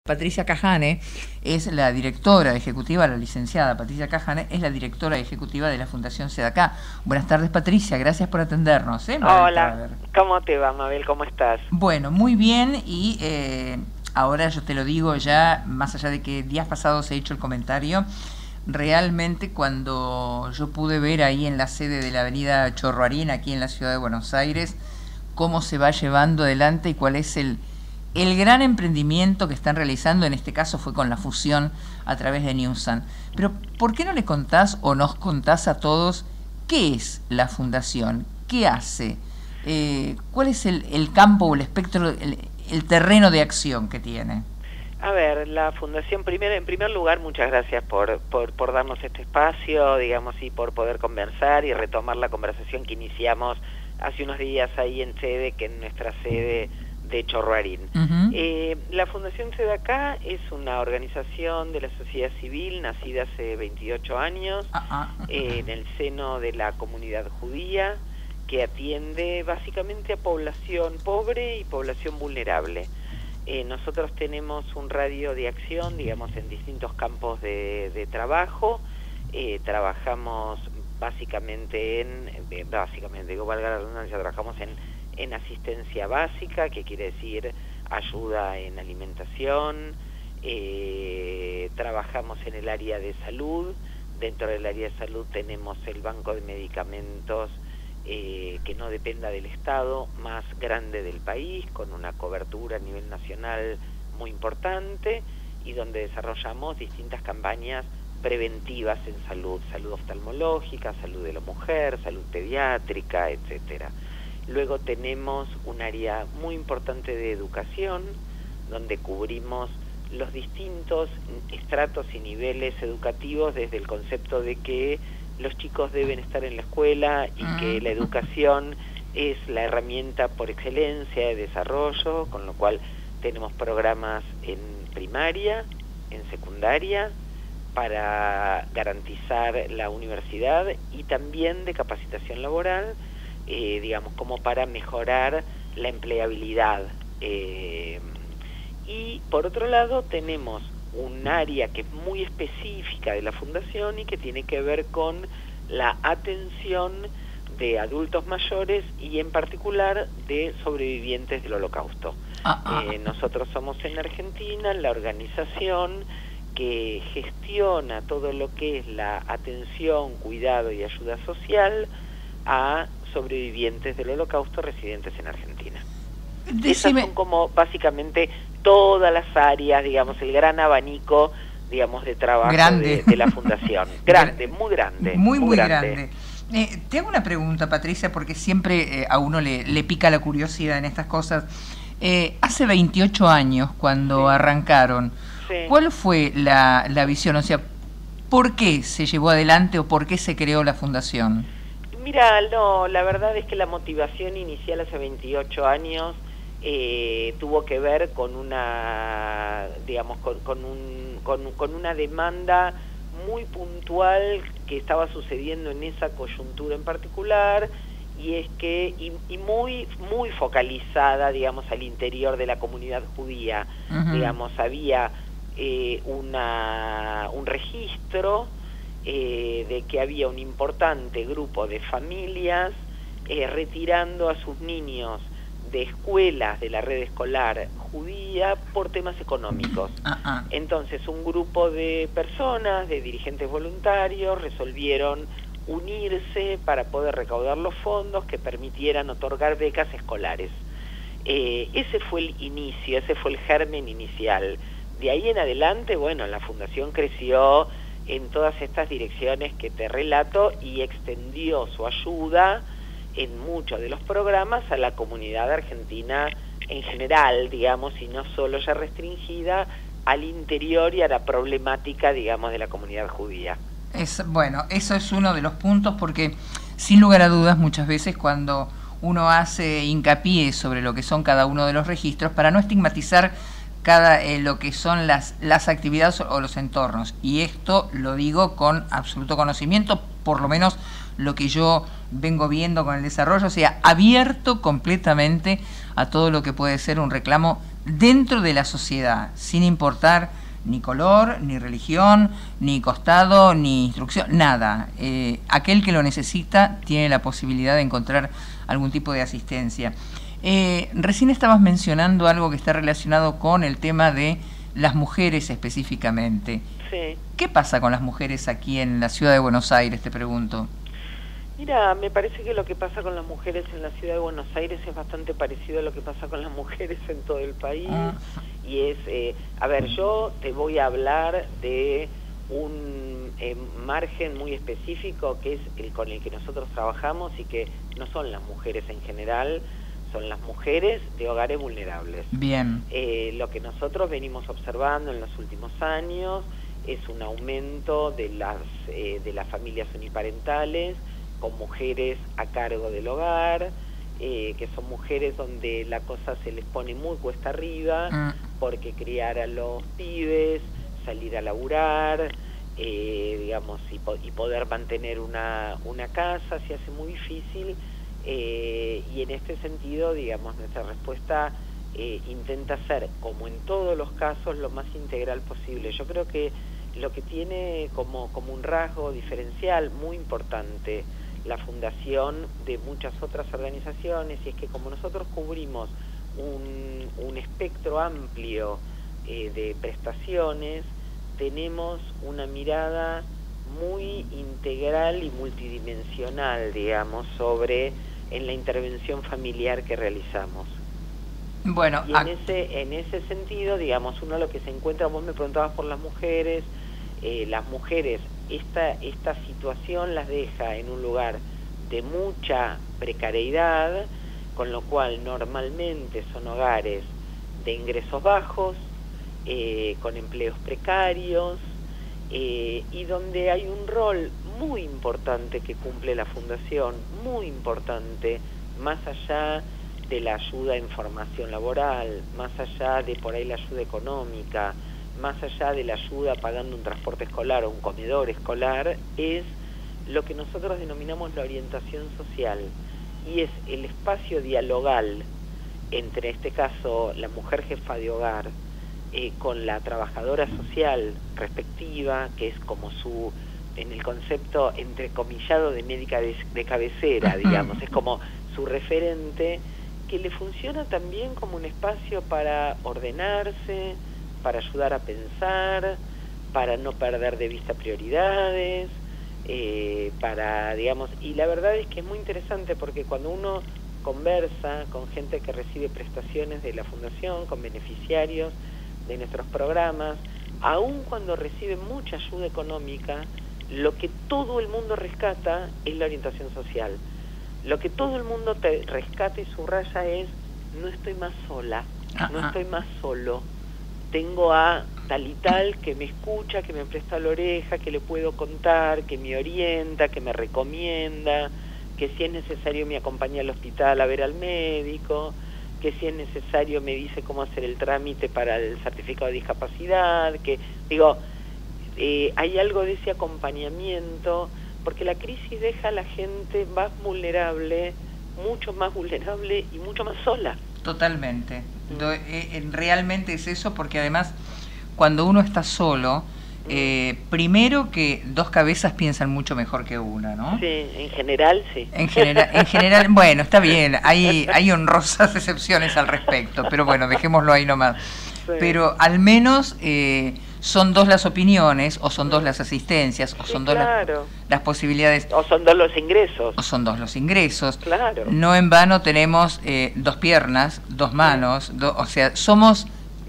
Patricia Cajane es la directora ejecutiva, la licenciada Patricia Cajane es la directora ejecutiva de la Fundación SEDACA. Buenas tardes, Patricia, gracias por atendernos. Hola, ¿cómo te va, Mabel? ¿Cómo estás? Bueno, muy bien, y ahora yo te lo digo ya, más allá de que días pasados he hecho el comentario, realmente cuando yo pude ver ahí en la sede de la avenida Chorroarín, aquí en la ciudad de Buenos Aires, cómo se va llevando adelante y cuál es el gran emprendimiento que están realizando, en este caso fue con la fusión a través de Newsan. Pero, ¿por qué no le contás o nos contás a todos qué es la fundación? ¿Qué hace? ¿Cuál es el campo o el espectro, el terreno de acción que tiene? A ver, la fundación, en primer lugar, muchas gracias por darnos este espacio, digamos, y por poder conversar y retomar la conversación que iniciamos hace unos días ahí en sede, que en nuestra sede de Chorroarín. La Fundación SEDACA es una organización de la sociedad civil nacida hace 28 años en el seno de la comunidad judía, que atiende básicamente a población pobre y población vulnerable. Nosotros tenemos un radio de acción, digamos, en distintos campos de trabajo. Trabajamos básicamente digo, valga la redundancia, trabajamos en asistencia básica, que quiere decir ayuda en alimentación, trabajamos en el área de salud. Dentro del área de salud tenemos el banco de medicamentos que no dependa del Estado, más grande del país, con una cobertura a nivel nacional muy importante, y donde desarrollamos distintas campañas preventivas en salud oftalmológica, salud de la mujer, salud pediátrica, etcétera. Luego tenemos un área muy importante de educación, donde cubrimos los distintos estratos y niveles educativos, desde el concepto de que los chicos deben estar en la escuela y que la educación es la herramienta por excelencia de desarrollo, con lo cual tenemos programas en primaria, en secundaria, para garantizar la universidad, y también de capacitación laboral, digamos, como para mejorar la empleabilidad. Y por otro lado tenemos un área que es muy específica de la fundación y que tiene que ver con la atención de adultos mayores y en particular de sobrevivientes del Holocausto. Nosotros somos en Argentina la organización que gestiona todo lo que es la atención, cuidado y ayuda social a sobrevivientes del Holocausto residentes en Argentina. Esas son como básicamente todas las áreas, digamos, el gran abanico, digamos, de trabajo de la fundación. Grande, muy grande. Muy grande. Te hago una pregunta, Patricia, porque siempre a uno le pica la curiosidad en estas cosas. Hace 28 años, cuando arrancaron, ¿cuál fue la visión? O sea, ¿por qué se llevó adelante o por qué se creó la fundación? Mira, no, la verdad es que la motivación inicial hace 28 años tuvo que ver con una, digamos, con una demanda muy puntual que estaba sucediendo en esa coyuntura en particular, y es que y muy focalizada, digamos, al interior de la comunidad judía. Digamos, había un registro de que había un importante grupo de familias retirando a sus niños de escuelas de la red escolar judía por temas económicos. Entonces un grupo de personas, de dirigentes voluntarios, resolvieron unirse para poder recaudar los fondos que permitieran otorgar becas escolares. Ese fue el inicio, ese fue el germen inicial. De ahí en adelante, bueno, la fundación creció en todas estas direcciones que te relato y extendió su ayuda en muchos de los programas a la comunidad argentina en general, digamos, y no solo ya restringida al interior y a la problemática, digamos, de la comunidad judía. Bueno, eso es uno de los puntos, porque sin lugar a dudas muchas veces cuando uno hace hincapié sobre lo que son cada uno de los registros, para no estigmatizar lo que son las actividades o los entornos, y esto lo digo con absoluto conocimiento, por lo menos lo que yo vengo viendo con el desarrollo, o sea, abierto completamente a todo lo que puede ser un reclamo dentro de la sociedad, sin importar ni color, ni religión, ni costado, ni instrucción, nada. Aquel que lo necesita tiene la posibilidad de encontrar algún tipo de asistencia. Recién estabas mencionando algo que está relacionado con el tema de las mujeres específicamente. Sí. ¿Qué pasa con las mujeres aquí en la ciudad de Buenos Aires, te pregunto? Mira, me parece que lo que pasa con las mujeres en la ciudad de Buenos Aires es bastante parecido a lo que pasa con las mujeres en todo el país. Y es, a ver, yo te voy a hablar de un margen muy específico que es el con el que nosotros trabajamos y que no son las mujeres en general, son las mujeres de hogares vulnerables. Bien. Lo que nosotros venimos observando en los últimos años es un aumento de las familias uniparentales con mujeres a cargo del hogar, que son mujeres donde la cosa se les pone muy cuesta arriba, porque criar a los pibes, salir a laburar, digamos, y poder mantener una casa se hace muy difícil, y en este sentido, digamos, nuestra respuesta intenta ser, como en todos los casos, lo más integral posible. Yo creo que lo que tiene como un rasgo diferencial muy importante la fundación de muchas otras organizaciones, y es que como nosotros cubrimos un espectro amplio de prestaciones, tenemos una mirada muy integral y multidimensional, digamos, en la intervención familiar que realizamos. Bueno, y en ese sentido, digamos, uno lo que se encuentra, vos me preguntabas por las mujeres, esta situación las deja en un lugar de mucha precariedad, con lo cual normalmente son hogares de ingresos bajos, con empleos precarios, y donde hay un rol muy importante que cumple la Fundación, muy importante, más allá de la ayuda en formación laboral, más allá de por ahí la ayuda económica, más allá de la ayuda pagando un transporte escolar o un comedor escolar, es lo que nosotros denominamos la orientación social, y es el espacio dialogal entre, en este caso, la mujer jefa de hogar con la trabajadora social respectiva, que es como en el concepto entrecomillado de médica de cabecera, digamos, es como su referente, que le funciona también como un espacio para ordenarse, para ayudar a pensar, para no perder de vista prioridades, digamos, y la verdad es que es muy interesante porque cuando uno conversa con gente que recibe prestaciones de la Fundación, con beneficiarios de nuestros programas, aun cuando reciben mucha ayuda económica, lo que todo el mundo rescata es la orientación social. Lo que todo el mundo te rescata y subraya es: no estoy más sola, no estoy más solo, tengo a tal y tal que me escucha, que me presta la oreja, que le puedo contar, que me orienta, que me recomienda, que si es necesario me acompaña al hospital a ver al médico, que si es necesario me dice cómo hacer el trámite para el certificado de discapacidad, que digo, hay algo de ese acompañamiento, porque la crisis deja a la gente más vulnerable, mucho más vulnerable y mucho más sola. Totalmente. Realmente es eso, porque además cuando uno está solo, primero que dos cabezas piensan mucho mejor que una, ¿no? Sí, en general sí. En general, bueno, está bien, hay honrosas excepciones al respecto, pero bueno, dejémoslo ahí nomás. Sí. Pero al menos son dos las opiniones, o son dos las asistencias, o son dos las posibilidades. O son dos los ingresos. O son dos los ingresos. Claro. No en vano tenemos dos piernas, dos manos, o sea, somos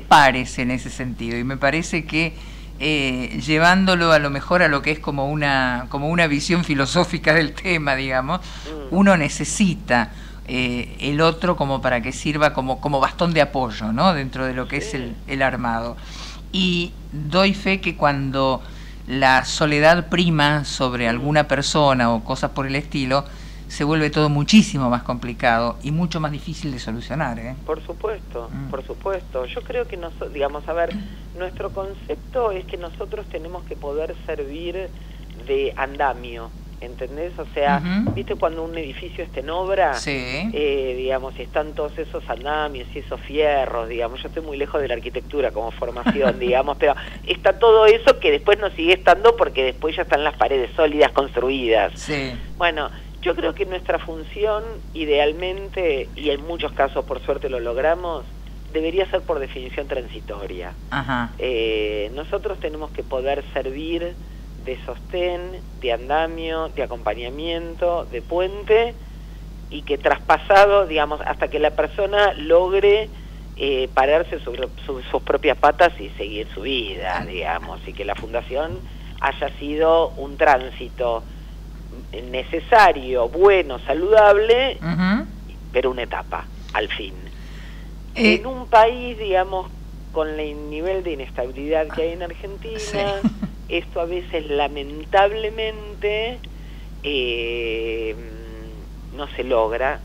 pares en ese sentido, y me parece que llevándolo a lo mejor a lo que es como una visión filosófica del tema, digamos, uno necesita el otro como para que sirva como bastón de apoyo, ¿no?, dentro de lo que es el armado. Y doy fe que cuando la soledad prima sobre alguna persona o cosas por el estilo, se vuelve todo muchísimo más complicado y mucho más difícil de solucionar, ¿eh? Por supuesto, por supuesto. Yo creo que, digamos, a ver, nuestro concepto es que nosotros tenemos que poder servir de andamio ¿entendés? O sea, ¿viste cuando un edificio está en obra? Sí. Digamos, y están todos esos andamios y esos fierros, digamos, yo estoy muy lejos de la arquitectura como formación, digamos, pero está todo eso que después no sigue estando porque después ya están las paredes sólidas construidas. Sí. Bueno, yo creo que nuestra función, idealmente, y en muchos casos por suerte lo logramos, debería ser por definición transitoria. Ajá. Nosotros tenemos que poder servir de sostén, de andamio, de acompañamiento, de puente, y que traspasado, digamos, hasta que la persona logre pararse sobre sus propias patas y seguir su vida, digamos, y que la fundación haya sido un tránsito necesario, bueno, saludable, pero una etapa, al fin. En un país, digamos, con el nivel de inestabilidad que hay en Argentina, sí, esto a veces lamentablemente no se logra,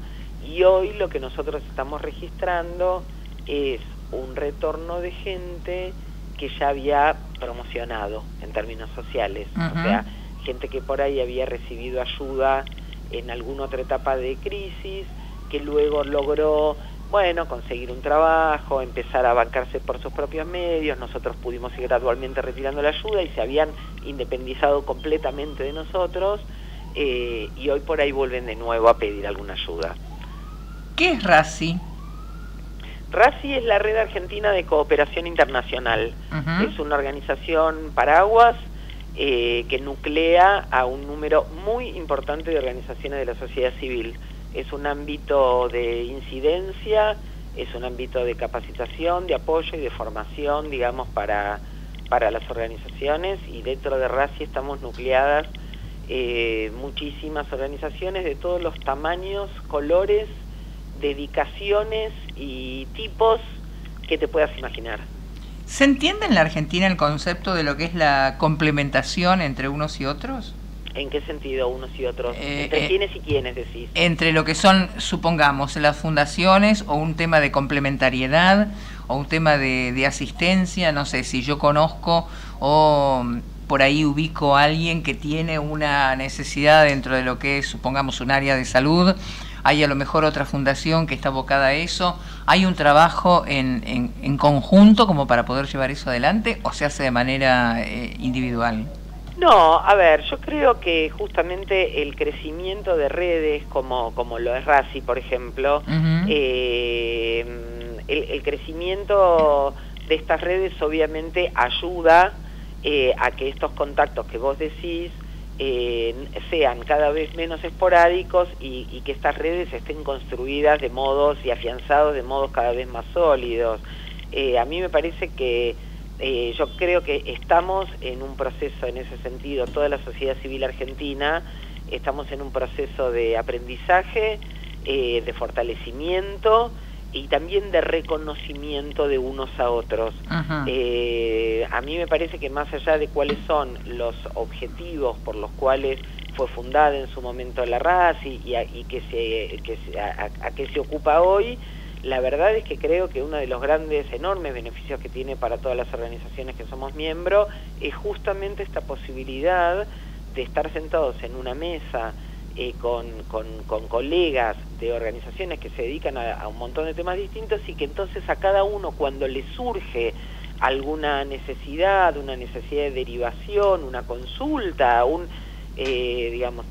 y hoy lo que nosotros estamos registrando es un retorno de gente que ya había promocionado en términos sociales, o sea, gente que por ahí había recibido ayuda en alguna otra etapa de crisis, que luego logró, bueno, conseguir un trabajo, empezar a bancarse por sus propios medios. Nosotros pudimos ir gradualmente retirando la ayuda y se habían independizado completamente de nosotros, y hoy por ahí vuelven de nuevo a pedir alguna ayuda. ¿Qué es RACI? RACI es la Red Argentina de Cooperación Internacional. Es una organización paraguas que nuclea a un número muy importante de organizaciones de la sociedad civil. Es un ámbito de incidencia, es un ámbito de capacitación, de apoyo y de formación, digamos, para las organizaciones, y dentro de RACI estamos nucleadas muchísimas organizaciones de todos los tamaños, colores, dedicaciones y tipos que te puedas imaginar. ¿Se entiende en la Argentina el concepto de lo que es la complementación entre unos y otros? ¿En qué sentido unos y otros? ¿Entre quiénes y quiénes decís? Entre lo que son, supongamos, las fundaciones, o un tema de complementariedad, o un tema de asistencia. No sé, si yo conozco o por ahí ubico a alguien que tiene una necesidad dentro de lo que es, supongamos, un área de salud, hay a lo mejor otra fundación que está abocada a eso. ¿Hay un trabajo en conjunto como para poder llevar eso adelante, o se hace de manera individual? No, a ver, yo creo que justamente el crecimiento de redes como lo es RACI, por ejemplo, el crecimiento de estas redes obviamente ayuda a que estos contactos que vos decís sean cada vez menos esporádicos, y que estas redes estén construidas de modos y afianzados de modos cada vez más sólidos. A mí me parece que yo creo que estamos en un proceso en ese sentido, toda la sociedad civil argentina, estamos en un proceso de aprendizaje, de fortalecimiento y también de reconocimiento de unos a otros. A mí me parece que más allá de cuáles son los objetivos por los cuales fue fundada en su momento la RACI y a qué se ocupa hoy, la verdad es que creo que uno de los grandes, enormes beneficios que tiene para todas las organizaciones que somos miembros es justamente esta posibilidad de estar sentados en una mesa con colegas de organizaciones que se dedican a un montón de temas distintos, y que entonces a cada uno, cuando le surge alguna necesidad, una necesidad de derivación, una consulta, digamos,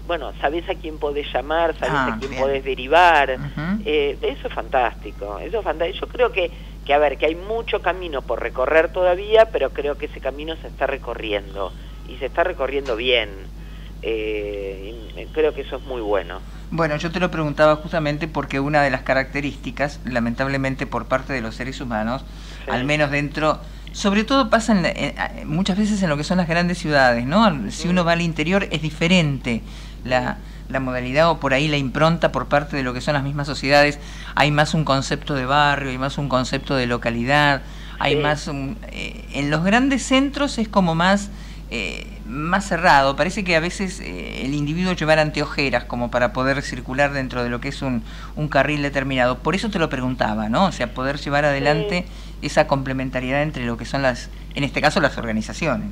bueno, sabés a quién podés llamar, sabés a quién podés derivar, eso es fantástico, eso es fantástico. Yo creo que a ver, que hay mucho camino por recorrer todavía, pero creo que ese camino se está recorriendo, y se está recorriendo bien. Creo que eso es muy bueno. Bueno, yo te lo preguntaba justamente porque una de las características, lamentablemente por parte de los seres humanos, al menos dentro, sobre todo pasa muchas veces en lo que son las grandes ciudades, ¿no? Si uno va al interior es diferente la modalidad, o por ahí la impronta por parte de lo que son las mismas sociedades. Hay más un concepto de barrio, hay más un concepto de localidad, hay más en los grandes centros es como más cerrado. Parece que a veces el individuo llevar anteojeras como para poder circular dentro de lo que es un carril determinado. Por eso te lo preguntaba, ¿no? O sea, poder llevar adelante esa complementariedad entre lo que son en este caso, las organizaciones.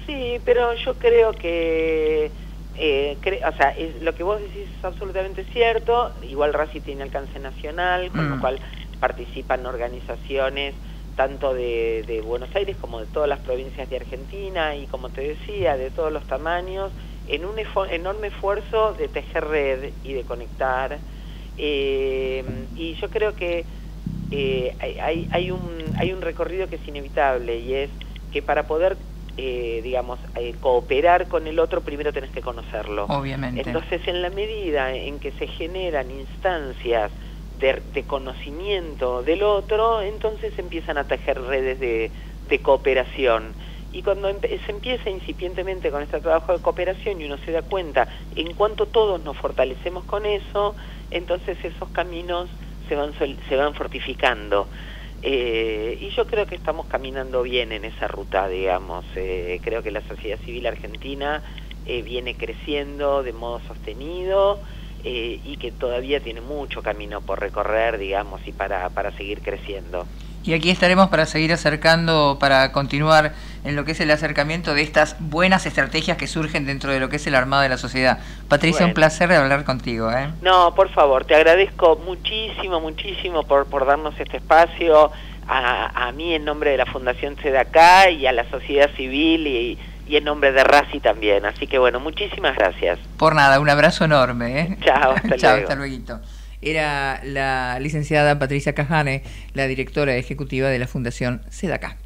Sí, pero yo creo que o sea, lo que vos decís es absolutamente cierto. Igual RACI tiene alcance nacional, con lo cual participan organizaciones tanto de Buenos Aires como de todas las provincias de Argentina y, como te decía, de todos los tamaños, en un enorme esfuerzo de tejer red y de conectar. Y yo creo que hay un recorrido que es inevitable, y es que para poder cooperar con el otro, primero tenés que conocerlo. Obviamente. Entonces, en la medida en que se generan instancias de conocimiento del otro, entonces empiezan a tejer redes de cooperación. Y cuando se empieza incipientemente con este trabajo de cooperación y uno se da cuenta en cuanto todos nos fortalecemos con eso, entonces esos caminos se van fortificando. Y yo creo que estamos caminando bien en esa ruta, digamos. Creo que la sociedad civil argentina viene creciendo de modo sostenido, y que todavía tiene mucho camino por recorrer, digamos, y para seguir creciendo. Y aquí estaremos para seguir acercando, para continuar en lo que es el acercamiento de estas buenas estrategias que surgen dentro de lo que es el armado de la sociedad. Patricia, bueno, un placer de hablar contigo. No, por favor, te agradezco muchísimo por darnos este espacio, a mí en nombre de la Fundación SEDACA y a la sociedad civil y en nombre de RACI también. Así que bueno, muchísimas gracias. Por nada, un abrazo enorme. Chao, hasta luego. Chao, hasta luego. Era la licenciada Patricia Cajane, la directora ejecutiva de la Fundación SEDACA.